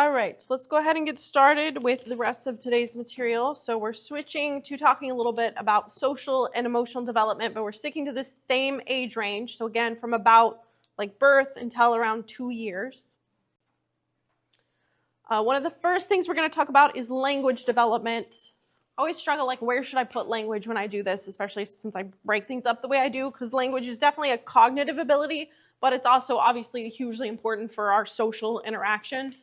All right, let's go ahead and get started with the rest of today's material. So we're switching to talking a little bit about social and emotional development, but we're sticking to the same age range. So again, from about like birth until around 2 years. One of the first things we're going to talk about is language development. I always struggle, like, where should I put language when I do this, especially since I break things up the way I do, because language is definitely a cognitive ability, but it's also obviously hugely important for our social interaction.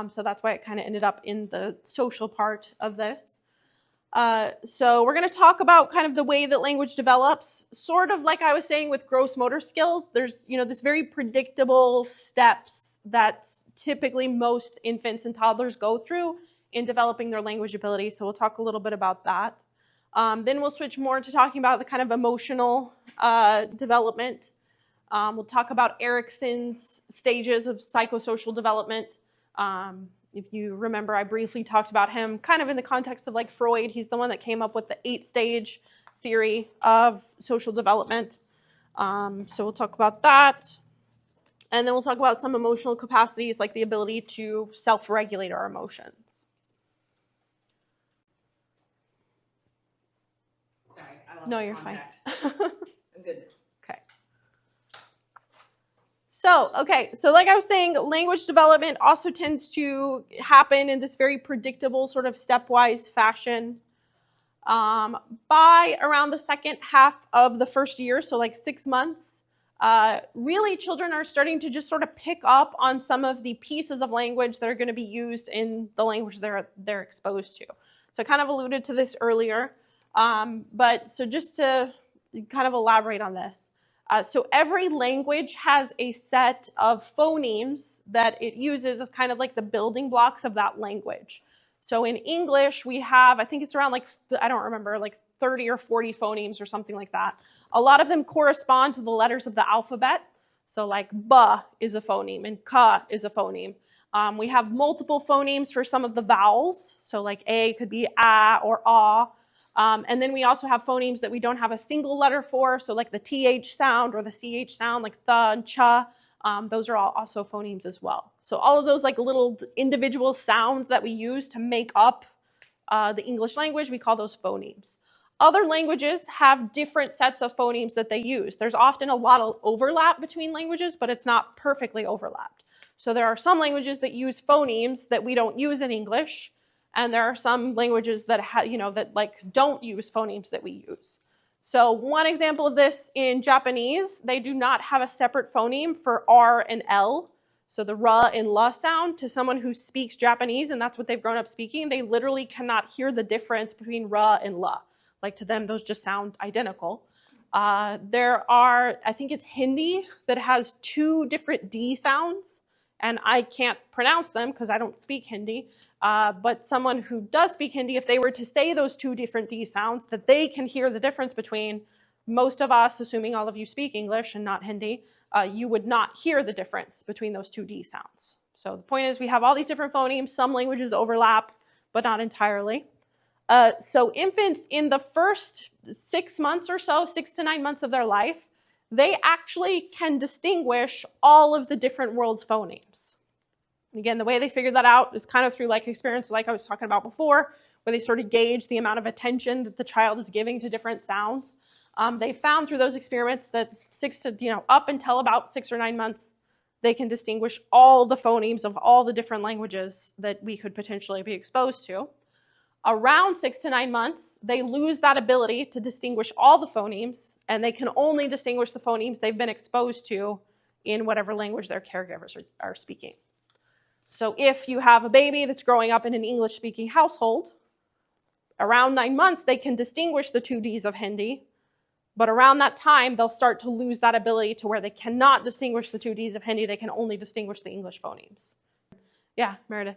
So that's why it kind of ended up in the social part of this. So we're going to talk about kind of the way that language develops, sort of like I was saying with gross motor skills. There's, this very predictable steps that typically most infants and toddlers go through in developing their language ability. So we'll talk a little bit about that. Then we'll switch more to talking about the kind of emotional development. We'll talk about Erikson's stages of psychosocial development. If you remember, I briefly talked about him kind of in the context of like Freud. He's the one that came up with the 8-stage theory of social development. So we'll talk about that. And then we'll talk about some emotional capacities, like the ability to self-regulate our emotions. Sorry, I lost No, you're fine. I'm good. So like I was saying, language development also tends to happen in this very predictable sort of stepwise fashion. By around the second half of the first year, so like 6 months, really children are starting to just sort of pick up on some of the pieces of language that are going to be used in the language they're exposed to. So I kind of alluded to this earlier, but so just to kind of elaborate on this. So every language has a set of phonemes that it uses as kind of like the building blocks of that language. So in English, we have, I think it's around like, I don't remember, like 30 or 40 phonemes or something like that. A lot of them correspond to the letters of the alphabet. So like ba is a phoneme and ka is a phoneme. We have multiple phonemes for some of the vowels. So like a could be a or ah. And then we also have phonemes that we don't have a single letter for, so like the TH sound or the CH sound, like th and cha, those are all also phonemes as well. So all of those like little individual sounds that we use to make up the English language, we call those phonemes. Other languages have different sets of phonemes that they use. There's often a lot of overlap between languages, but it's not perfectly overlapped. So there are some languages that use phonemes that we don't use in English. And there are some languages that don't use phonemes that we use. So one example of this in Japanese, they do not have a separate phoneme for R and L. So the ra and la sound, to someone who speaks Japanese and that's what they've grown up speaking, they literally cannot hear the difference between ra and la. Like to them, those just sound identical. There are, I think it's Hindi that has 2 different D sounds. And I can't pronounce them because I don't speak Hindi. But someone who does speak Hindi, if they were to say those 2 different D sounds, that they can hear the difference between, most of us, assuming all of you speak English and not Hindi, you would not hear the difference between those 2 D sounds. So the point is we have all these different phonemes. Some languages overlap, but not entirely. So infants in the first 6 months or so, 6 to 9 months of their life, they actually can distinguish all of the different world's phonemes. Again, the way they figured that out is kind of through like experience like I was talking about before, where they sort of gauge the amount of attention that the child is giving to different sounds. They found through those experiments that up until about 6 or 9 months, they can distinguish all the phonemes of all the different languages that we could potentially be exposed to. Around 6 to 9 months, they lose that ability to distinguish all the phonemes, and they can only distinguish the phonemes they've been exposed to in whatever language their caregivers are speaking. So if you have a baby that's growing up in an English-speaking household, around 9 months, they can distinguish the 2 Ds of Hindi, but around that time, they'll start to lose that ability to where they cannot distinguish the 2 Ds of Hindi, they can only distinguish the English phonemes. Yeah, Meredith?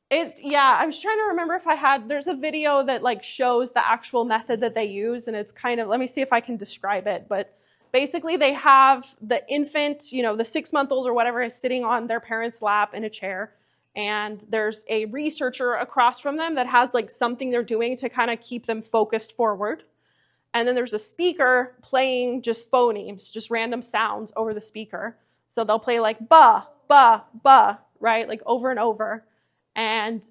I was trying to remember if there's a video that like shows the actual method that they use, and it's kind of, let me see if I can describe it, but basically they have the infant, the 6-month-old or whatever is sitting on their parent's lap in a chair, and there's a researcher across from them that has like something they're doing to kind of keep them focused forward. And then there's a speaker playing just phonemes, just random sounds over the speaker. So they'll play like ba, ba, right? Like over and over. And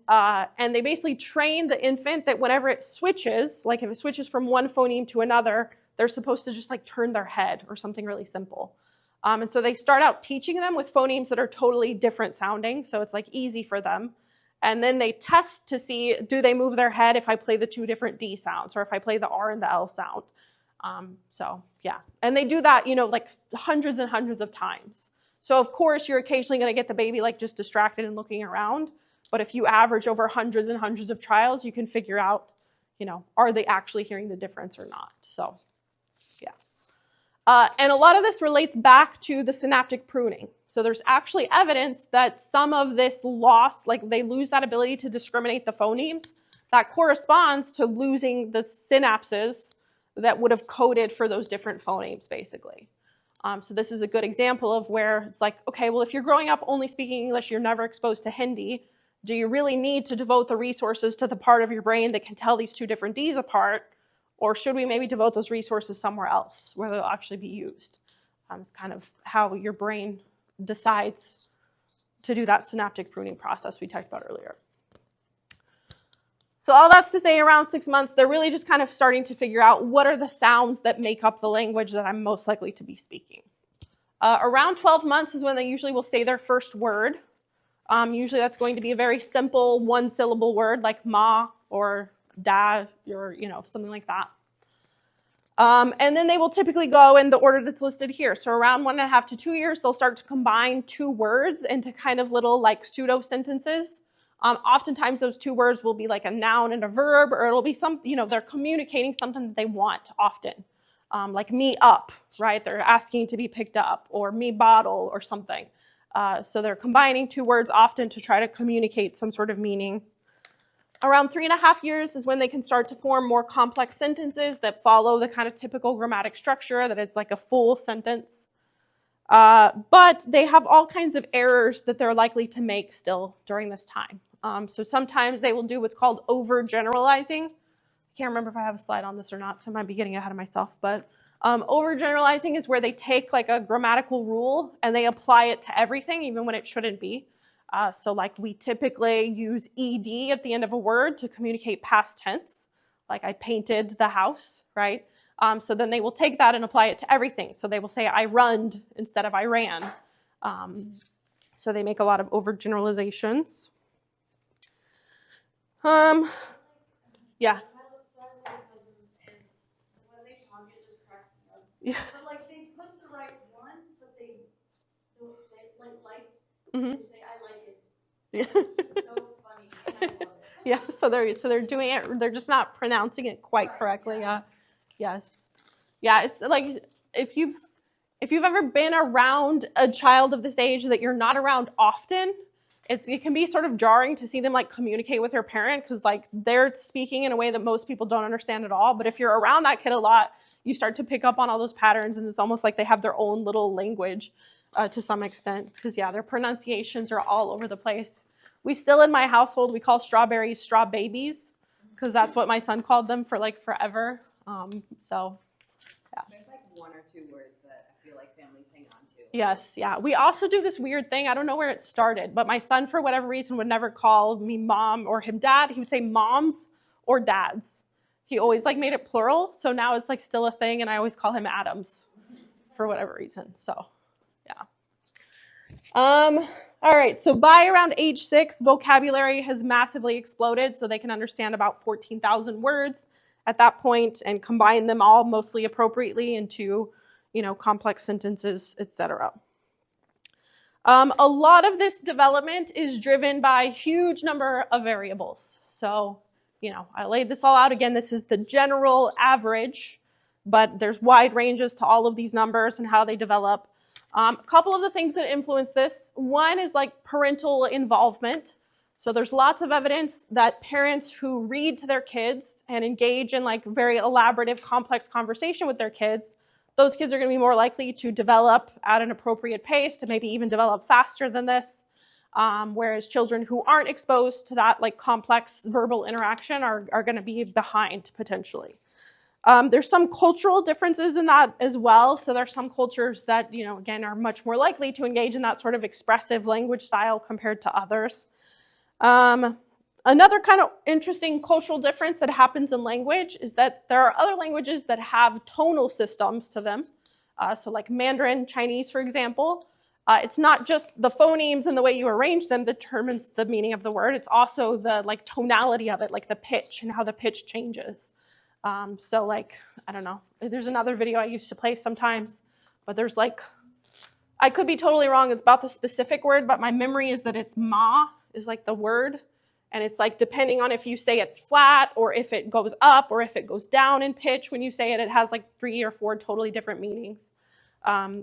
they basically train the infant that whenever it switches, like if it switches from one phoneme to another, they're supposed to just like turn their head or something really simple. And so they start out teaching them with phonemes that are totally different sounding, so it's like easy for them. And then they test to see, do they move their head if I play the two different D sounds or if I play the R and the L sound. So yeah, and they do that, like hundreds and hundreds of times. So of course you're occasionally going to get the baby like just distracted and looking around. But if you average over hundreds and hundreds of trials, you can figure out, are they actually hearing the difference or not? So yeah. And a lot of this relates back to the synaptic pruning. So there's actually evidence that some of this loss, like they lose that ability to discriminate the phonemes, that corresponds to losing the synapses that would have coded for those different phonemes, basically. So this is a good example of where it's like, okay, well, if you're growing up only speaking English, you're never exposed to Hindi, do you really need to devote the resources to the part of your brain that can tell these two different Ds apart? Or should we maybe devote those resources somewhere else where they'll actually be used? It's kind of how your brain decides to do that synaptic pruning process we talked about earlier. So all that's to say, around 6 months, they're really just kind of starting to figure out what are the sounds that make up the language that I'm most likely to be speaking. Around 12 months is when they usually will say their first word. Usually that's going to be a very simple one-syllable word like ma or dad or, something like that. And then they will typically go in the order that's listed here. So around 1.5 to 2 years, they'll start to combine two words into kind of little like pseudo sentences. Oftentimes those two words will be like a noun and a verb, or it'll be some, they're communicating something that they want often. Like me up, right? They're asking to be picked up, or me bottle or something. So they're combining two words often to try to communicate some sort of meaning. Around 3.5 years is when they can start to form more complex sentences that follow the kind of typical grammatic structure, that it's like a full sentence. But they have all kinds of errors that they're likely to make still during this time. So sometimes they will do what's called overgeneralizing. I can't remember if I have a slide on this or not, so I might be getting ahead of myself. But overgeneralizing is where they take like a grammatical rule and they apply it to everything, even when it shouldn't be. So like we typically use ed at the end of a word to communicate past tense, like I painted the house, right? So then they will take that and apply it to everything. So they will say I runned instead of I ran. So they make a lot of overgeneralizations. Yeah. Yeah. But like they put the right one, but they don't say like. Mm-hmm. They say I like it. Yeah. It's just so funny. And I love it. Yeah. So they're doing it. They're just not pronouncing it quite correctly. Yeah. Yes. Yeah. It's like if you've ever been around a child of this age that you're not around often, it can be sort of jarring to see them like communicate with their parent because like they're speaking in a way that most people don't understand at all. But if you're around that kid a lot, you start to pick up on all those patterns, and it's almost like they have their own little language to some extent. Because yeah, their pronunciations are all over the place. We still in my household we call strawberries straw babies because that's what my son called them for like forever. So yeah. There's like one or two words that I feel like families hang on to. Yes, yeah. We also do this weird thing. I don't know where it started, but my son, for whatever reason, would never call me mom or him dad. He would say moms or dads. He always like made it plural, so now it's like still a thing, and I always call him Adams for whatever reason. So, yeah. All right. So by around age 6, vocabulary has massively exploded, so they can understand about 14,000 words at that point and combine them all mostly appropriately into complex sentences, etc. A lot of this development is driven by a huge number of variables. So, I laid this all out. Again, this is the general average, but there's wide ranges to all of these numbers and how they develop. A couple of the things that influence this, one is like parental involvement. So there's lots of evidence that parents who read to their kids and engage in like very elaborative, complex conversation with their kids, those kids are going to be more likely to develop at an appropriate pace, to maybe even develop faster than this. Whereas children who aren't exposed to that like complex verbal interaction are going to be behind potentially. There's some cultural differences in that as well. So there's some cultures that, again, are much more likely to engage in that sort of expressive language style compared to others. Another kind of interesting cultural difference that happens in language is that there are other languages that have tonal systems to them. So like Mandarin, Chinese, for example. It's not just the phonemes and the way you arrange them that determines the meaning of the word. It's also the tonality of it, like the pitch and how the pitch changes. So I don't know, there's another video I used to play sometimes, but there's I could be totally wrong about the specific word, but my memory is that it's ma is the word. And it's depending on if you say it flat or if it goes up or if it goes down in pitch when you say it, it has 3 or 4 totally different meanings.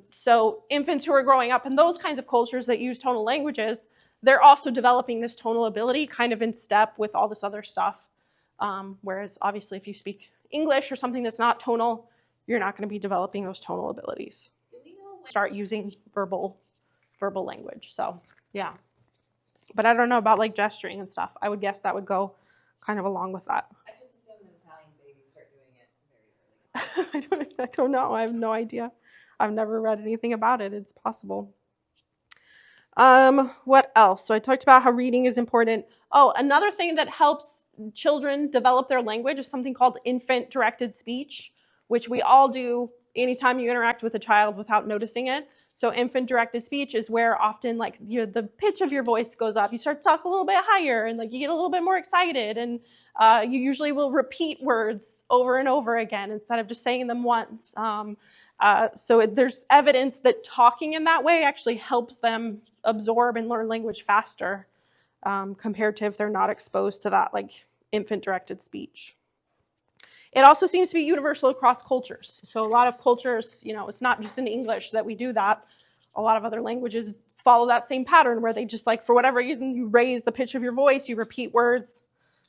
So infants who are growing up in those kinds of cultures that use tonal languages, they're also developing this tonal ability kind of in step with all this other stuff. Whereas obviously if you speak English or something that's not tonal, you're not going to be developing those tonal abilities. Start using verbal language. So yeah. But I don't know about gesturing and stuff. I would guess that would go kind of along with that. I just assume that Italian babies start doing it very early. I don't know. I have no idea. I've never read anything about it. It's possible. What else? So I talked about how reading is important. Oh, another thing that helps children develop their language is something called infant-directed speech, which we all do anytime you interact with a child without noticing it. So infant-directed speech is where often the pitch of your voice goes up. You start to talk a little bit higher and you get a little bit more excited, and you usually will repeat words over and over again instead of just saying them once. So there's evidence that talking in that way actually helps them absorb and learn language faster compared to if they're not exposed to that infant-directed speech. It also seems to be universal across cultures. So a lot of cultures, it's not just in English that we do that. A lot of other languages follow that same pattern where they just for whatever reason, you raise the pitch of your voice, you repeat words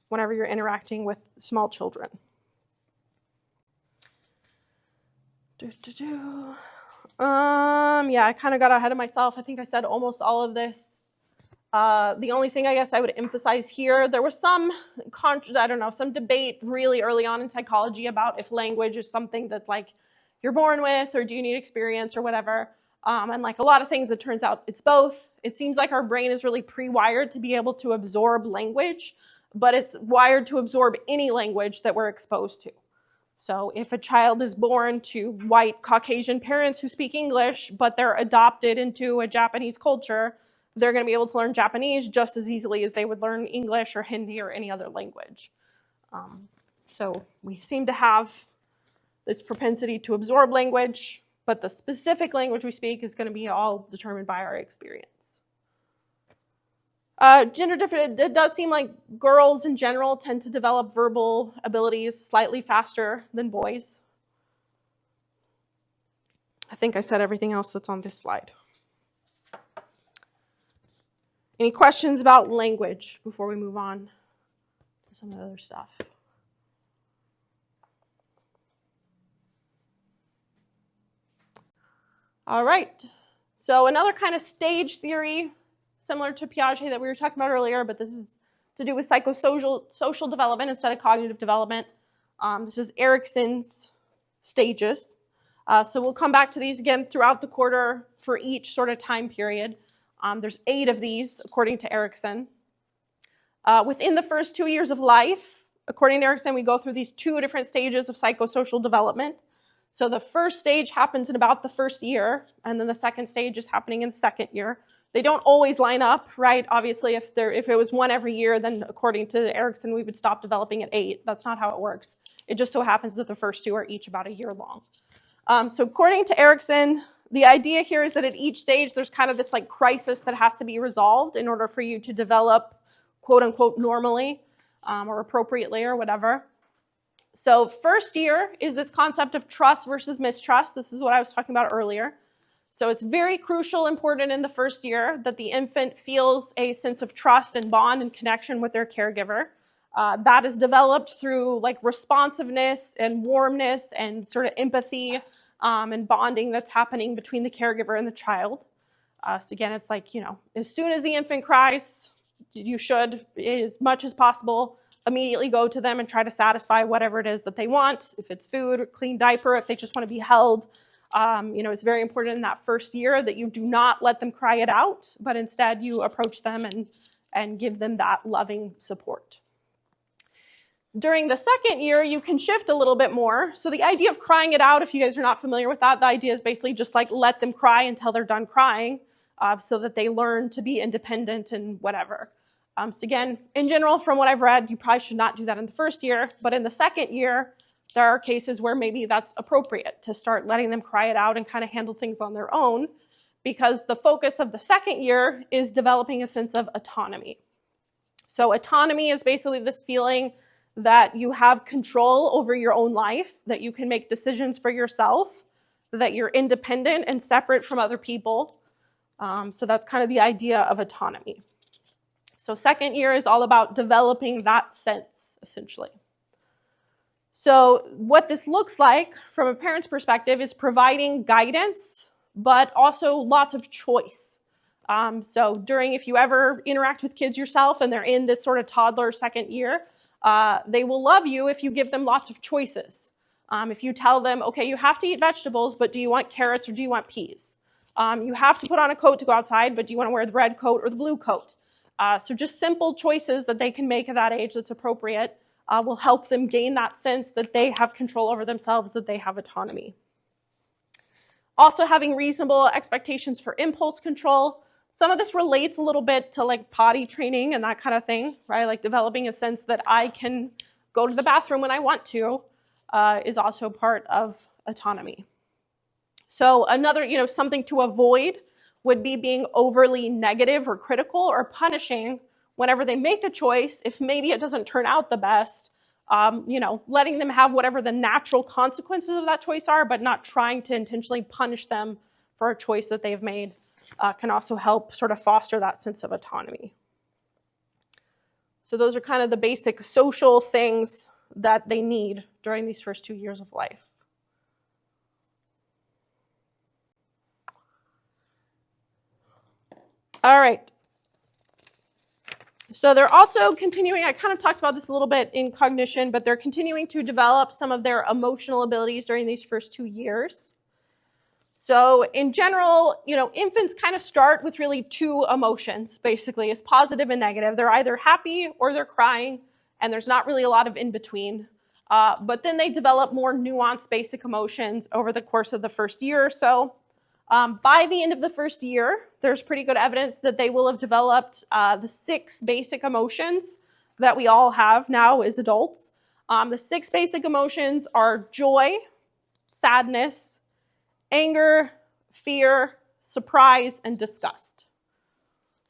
whenever you're interacting with small children. Yeah, I kind of got ahead of myself. I think I said almost all of this. The only thing I guess I would emphasize here, there was some debate really early on in psychology about if language is something that you're born with or do you need experience or whatever. And a lot of things, it turns out it's both. It seems like our brain is really pre-wired to be able to absorb language, but it's wired to absorb any language that we're exposed to. So if a child is born to white Caucasian parents who speak English, but they're adopted into a Japanese culture, they're going to be able to learn Japanese just as easily as they would learn English or Hindi or any other language. So we seem to have this propensity to absorb language, but the specific language we speak is going to be all determined by our experience. Gender different, it does seem like girls in general tend to develop verbal abilities slightly faster than boys. I think I said everything else that's on this slide. Any questions about language before we move on to some of the other stuff? All right. So another kind of stage theory, similar to Piaget that we were talking about earlier, but this is to do with psychosocial development instead of cognitive development. This is Erikson's stages. So we'll come back to these again throughout the quarter for each sort of time period. There's 8 of these, according to Erikson. Within the first 2 years of life, according to Erikson, we go through these 2 different stages of psychosocial development. So the first stage happens in about the first year, and then the second stage is happening in the second year. They don't always line up, right? Obviously, if it was one every year, then according to Erikson, we would stop developing at 8. That's not how it works. It just so happens that the first 2 are each about a year long. So according to Erikson, the idea here is that at each stage, there's kind of this crisis that has to be resolved in order for you to develop, quote unquote, normally or appropriately or whatever. So first year is this concept of trust versus mistrust. This is what I was talking about earlier. So it's very crucial, important in the first year that the infant feels a sense of trust and bond and connection with their caregiver. That is developed through responsiveness and warmness and sort of empathy and bonding that's happening between the caregiver and the child. So again, it's as soon as the infant cries, you should, as much as possible, immediately go to them and try to satisfy whatever it is that they want. If it's food, or clean diaper, if they just want to be held. It's very important in that first year that you do not let them cry it out, but instead you approach them and give them that loving support. During the second year, you can shift a little bit more. So the idea of crying it out, if you guys are not familiar with that, the idea is basically just like let them cry until they're done crying, so that they learn to be independent and whatever. So again, in general, from what I've read, you probably should not do that in the first year, but in the second year, there are cases where maybe that's appropriate to start letting them cry it out and kind of handle things on their own, because the focus of the second year is developing a sense of autonomy. So autonomy is basically this feeling that you have control over your own life, that you can make decisions for yourself, that you're independent and separate from other people. So that's kind of the idea of autonomy. So second year is all about developing that sense, essentially. So what this looks like from a parent's perspective is providing guidance, but also lots of choice. So if you ever interact with kids yourself and they're in this sort of toddler second year, they will love you if you give them lots of choices. If you tell them, okay, you have to eat vegetables, but do you want carrots or do you want peas? You have to put on a coat to go outside, but do you want to wear the red coat or the blue coat? So just simple choices that they can make at that age that's appropriate will help them gain that sense that they have control over themselves, that they have autonomy. Also having reasonable expectations for impulse control. Some of this relates a little bit to like potty training and that kind of thing, right? Like developing a sense that I can go to the bathroom when I want to is also part of autonomy. So another, something to avoid would be being overly negative or critical or punishing whenever they make a choice, if maybe it doesn't turn out the best, letting them have whatever the natural consequences of that choice are, but not trying to intentionally punish them for a choice that they've made can also help sort of foster that sense of autonomy. So those are kind of the basic social things that they need during these first 2 years of life. All right. So they're also continuing, I kind of talked about this a little bit in cognition, but they're continuing to develop some of their emotional abilities during these first 2 years. So in general, infants kind of start with really two emotions, basically, as positive and negative. They're either happy or they're crying, and there's not really a lot of in between. But then they develop more nuanced basic emotions over the course of the first year or so. By the end of the first year, there's pretty good evidence that they will have developed the 6 basic emotions that we all have now as adults. The 6 basic emotions are joy, sadness, anger, fear, surprise, and disgust.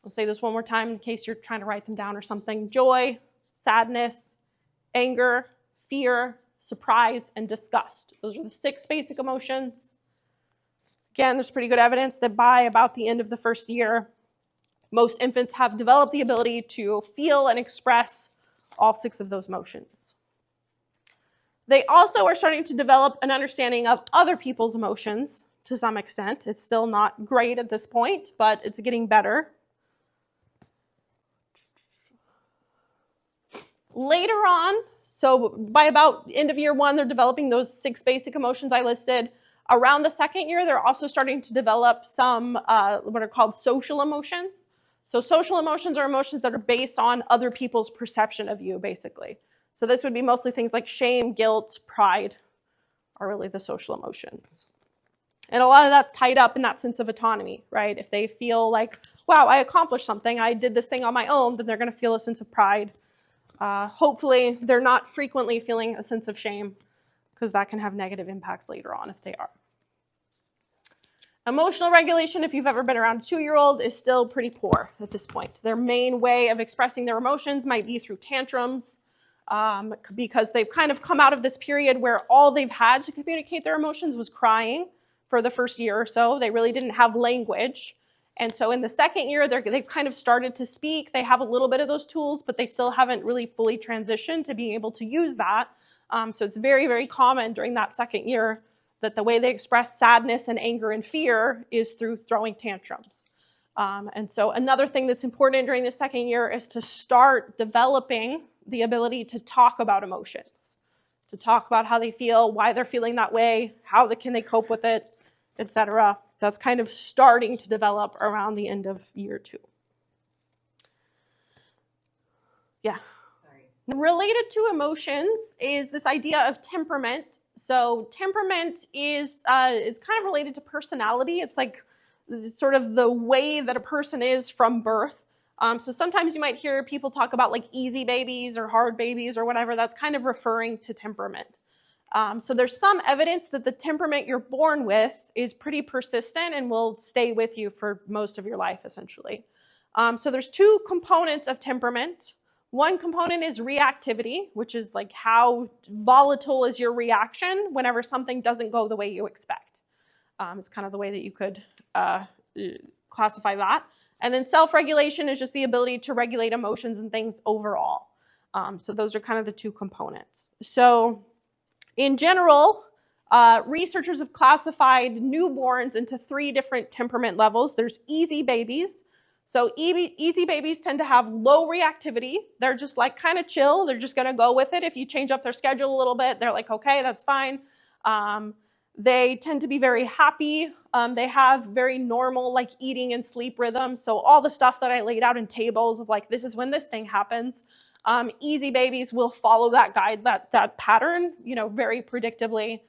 I'll say this one more time in case you're trying to write them down or something. Joy, sadness, anger, fear, surprise, and disgust. Those are the 6 basic emotions. Again, there's pretty good evidence that by about the end of the first year, most infants have developed the ability to feel and express all 6 of those emotions. They also are starting to develop an understanding of other people's emotions to some extent. It's still not great at this point, but it's getting better. Later on, so by about end of year 1, they're developing those 6 basic emotions I listed. Around the second year, they're also starting to develop some what are called social emotions. So social emotions are emotions that are based on other people's perception of you, basically. So this would be mostly things like shame, guilt, pride are really the social emotions. And a lot of that's tied up in that sense of autonomy, right? If they feel like, wow, I accomplished something, I did this thing on my own, then they're going to feel a sense of pride. Hopefully, they're not frequently feeling a sense of shame, because that can have negative impacts later on if they are. Emotional regulation, if you've ever been around a 2-year-old, is still pretty poor at this point. Their main way of expressing their emotions might be through tantrums, because they've kind of come out of this period where all they've had to communicate their emotions was crying for the first year or so. They really didn't have language. And so in the second year, they've kind of started to speak. They have a little bit of those tools, but they still haven't really fully transitioned to being able to use that. So it's very, very common during that second year that the way they express sadness and anger and fear is through throwing tantrums. And so another thing that's important during the second year is to start developing the ability to talk about emotions, to talk about how they feel, why they're feeling that way, how can they cope with it, etc. That's kind of starting to develop around the end of year 2. Yeah. Sorry. Related to emotions is this idea of temperament. So temperament is kind of related to personality. It's like sort of the way that a person is from birth. So sometimes you might hear people talk about like easy babies or hard babies or whatever. That's kind of referring to temperament. So there's some evidence that the temperament you're born with is pretty persistent and will stay with you for most of your life, essentially. So there's 2 components of temperament. One component is reactivity, which is like how volatile is your reaction whenever something doesn't go the way you expect. It's kind of the way that you could classify that. And then self-regulation is just the ability to regulate emotions and things overall. So those are kind of the 2 components. So in general, researchers have classified newborns into 3 different temperament levels. There's easy babies. So easy babies tend to have low reactivity. They're just like kind of chill. They're just going to go with it. If you change up their schedule a little bit, they're like, okay, that's fine. They tend to be very happy. They have very normal like eating and sleep rhythm. So all the stuff that I laid out in tables of like, this is when this thing happens. Easy babies will follow that guide, that pattern, very predictably.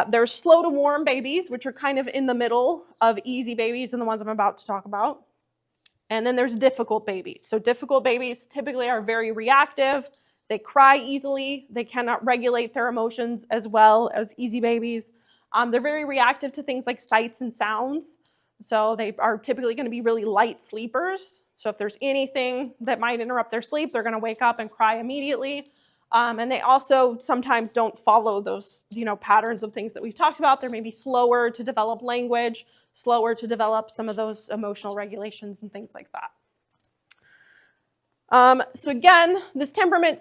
There's slow to warm babies, which are kind of in the middle of easy babies and the ones I'm about to talk about. And then there's difficult babies. So difficult babies typically are very reactive. They cry easily. They cannot regulate their emotions as well as easy babies. They're very reactive to things like sights and sounds. So they are typically going to be really light sleepers. So if there's anything that might interrupt their sleep, they're going to wake up and cry immediately. And they also sometimes don't follow those, patterns of things that we've talked about. They're maybe slower to develop language, slower to develop some of those emotional regulations and things like that. So again, this temperament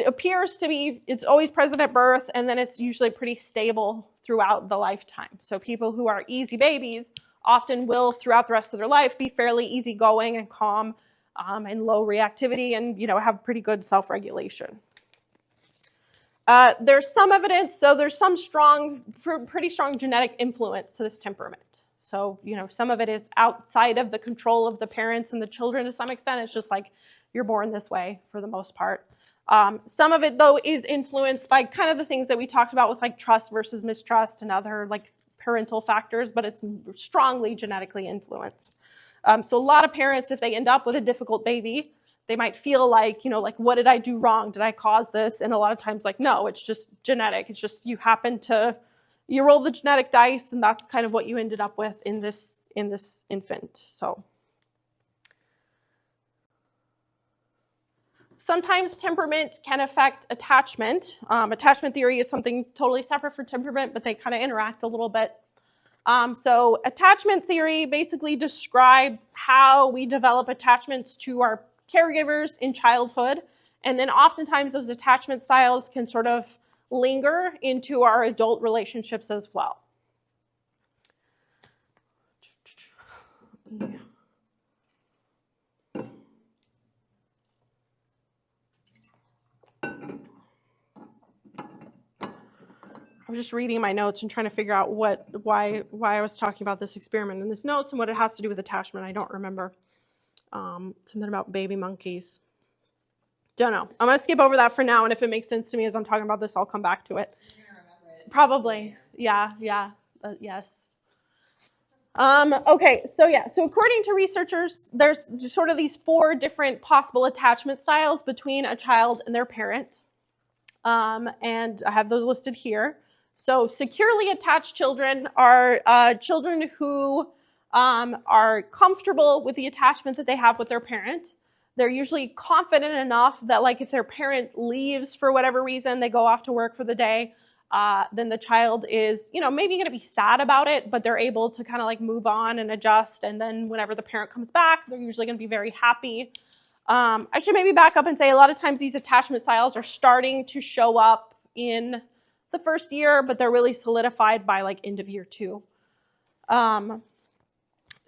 appears to be, it's always present at birth, and then it's usually pretty stable throughout the lifetime. So people who are easy babies often will, throughout the rest of their life, be fairly easygoing and calm and low reactivity and, have pretty good self-regulation. There's some evidence, so there's some pretty strong genetic influence to this temperament. So, some of it is outside of the control of the parents and the children to some extent. It's just like you're born this way for the most part. Some of it, though, is influenced by kind of the things that we talked about with like trust versus mistrust and other like parental factors, but it's strongly genetically influenced. So a lot of parents, if they end up with a difficult baby, they might feel like, like, what did I do wrong? Did I cause this? And a lot of times, like, no, it's just genetic. It's just you roll the genetic dice, and that's kind of what you ended up with in this infant. So sometimes temperament can affect attachment. Attachment theory is something totally separate from temperament, but they kind of interact a little bit. So attachment theory basically describes how we develop attachments to our caregivers in childhood, and then oftentimes those attachment styles can sort of linger into our adult relationships as well. Yeah. I was just reading my notes and trying to figure out why I was talking about this experiment in this notes and what it has to do with attachment. I don't remember. Something about baby monkeys. Don't know. I'm going to skip over that for now, and if it makes sense to me as I'm talking about this, I'll come back to it. You're gonna remember it. Probably. Yeah. Yes. Okay, so according to researchers, there's sort of these 4 different possible attachment styles between a child and their parent. And I have those listed here. So securely attached children are children who are comfortable with the attachment that they have with their parent. They're usually confident enough that, like, if their parent leaves for whatever reason, they go off to work for the day, then the child is, maybe going to be sad about it, but they're able to kind of like move on and adjust. And then whenever the parent comes back, they're usually going to be very happy. I should maybe back up and say a lot of times these attachment styles are starting to show up in the first year, but they're really solidified by like end of year 2.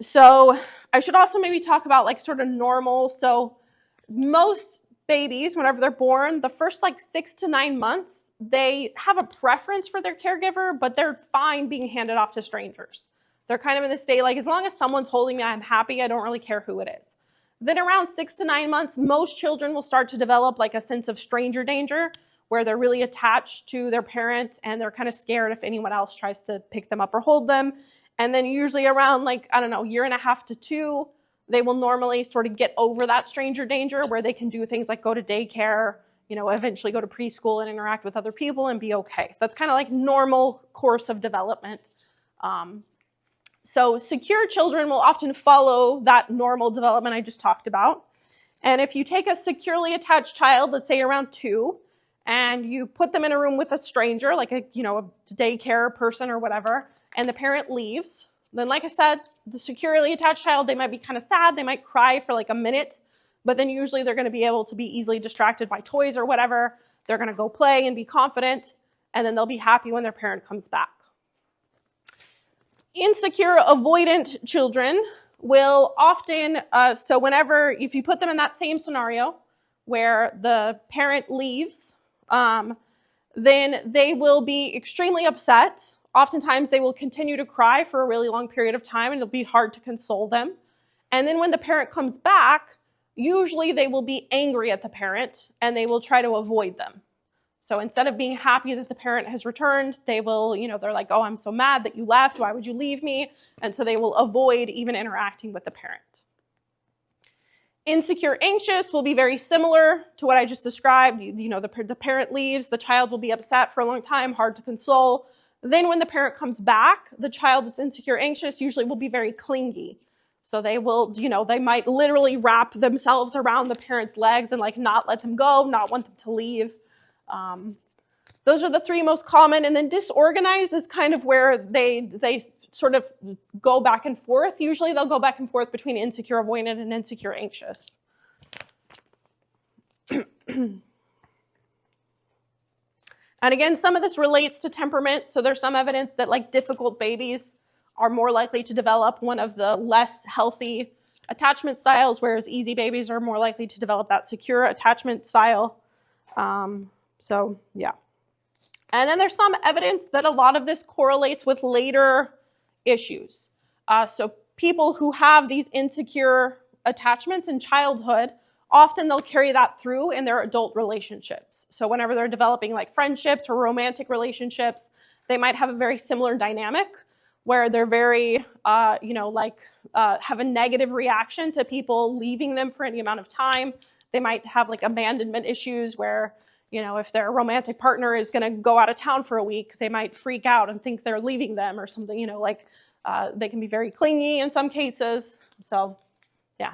So I should also maybe talk about like sort of normal. So most babies, whenever they're born, the first like 6 to 9 months, they have a preference for their caregiver, but they're fine being handed off to strangers. They're kind of in the state like, as long as someone's holding me, I'm happy. I don't really care who it is. Then around 6 to 9 months, most children will start to develop like a sense of stranger danger, where they're really attached to their parent and they're kind of scared if anyone else tries to pick them up or hold them. And then usually around like, I don't know, 1.5 to 2, they will normally sort of get over that stranger danger where they can do things like go to daycare, you know, eventually go to preschool and interact with other people and be okay. So that's kind of like normal course of development. So secure children will often follow that normal development I just talked about. And if you take a securely attached child, let's say around 2, and you put them in a room with a stranger, like a daycare person or whatever, and the parent leaves, then like I said, the securely attached child, they might be kind of sad, they might cry for like a minute, but then usually they're going to be able to be easily distracted by toys or whatever. They're going to go play and be confident, and then they'll be happy when their parent comes back. Insecure avoidant children will often, so whenever, if you put them in that same scenario where the parent leaves, then they will be extremely upset. Oftentimes they will continue to cry for a really long period of time and it'll be hard to console them. And then when the parent comes back, usually they will be angry at the parent and they will try to avoid them. So instead of being happy that the parent has returned, they will, they're like, oh, I'm so mad that you left. Why would you leave me? And so they will avoid even interacting with the parent. Insecure anxious will be very similar to what I just described. The parent leaves, the child will be upset for a long time, hard to console. Then when the parent comes back, the child that's insecure anxious usually will be very clingy. So they will, they might literally wrap themselves around the parent's legs and like not let them go, not want them to leave. Those are the 3 most common. And then disorganized is kind of where they sort of go back and forth. Usually they'll go back and forth between insecure avoidant and insecure anxious. And again, some of this relates to temperament. So there's some evidence that like difficult babies are more likely to develop one of the less healthy attachment styles, whereas easy babies are more likely to develop that secure attachment style. So yeah. And then there's some evidence that a lot of this correlates with later issues. So people who have these insecure attachments in childhood, often they'll carry that through in their adult relationships. So whenever they're developing like friendships or romantic relationships, they might have a very similar dynamic where they're very, have a negative reaction to people leaving them for any amount of time. They might have like abandonment issues where, if their romantic partner is going to go out of town for a week, they might freak out and think they're leaving them or something, they can be very clingy in some cases. So, yeah.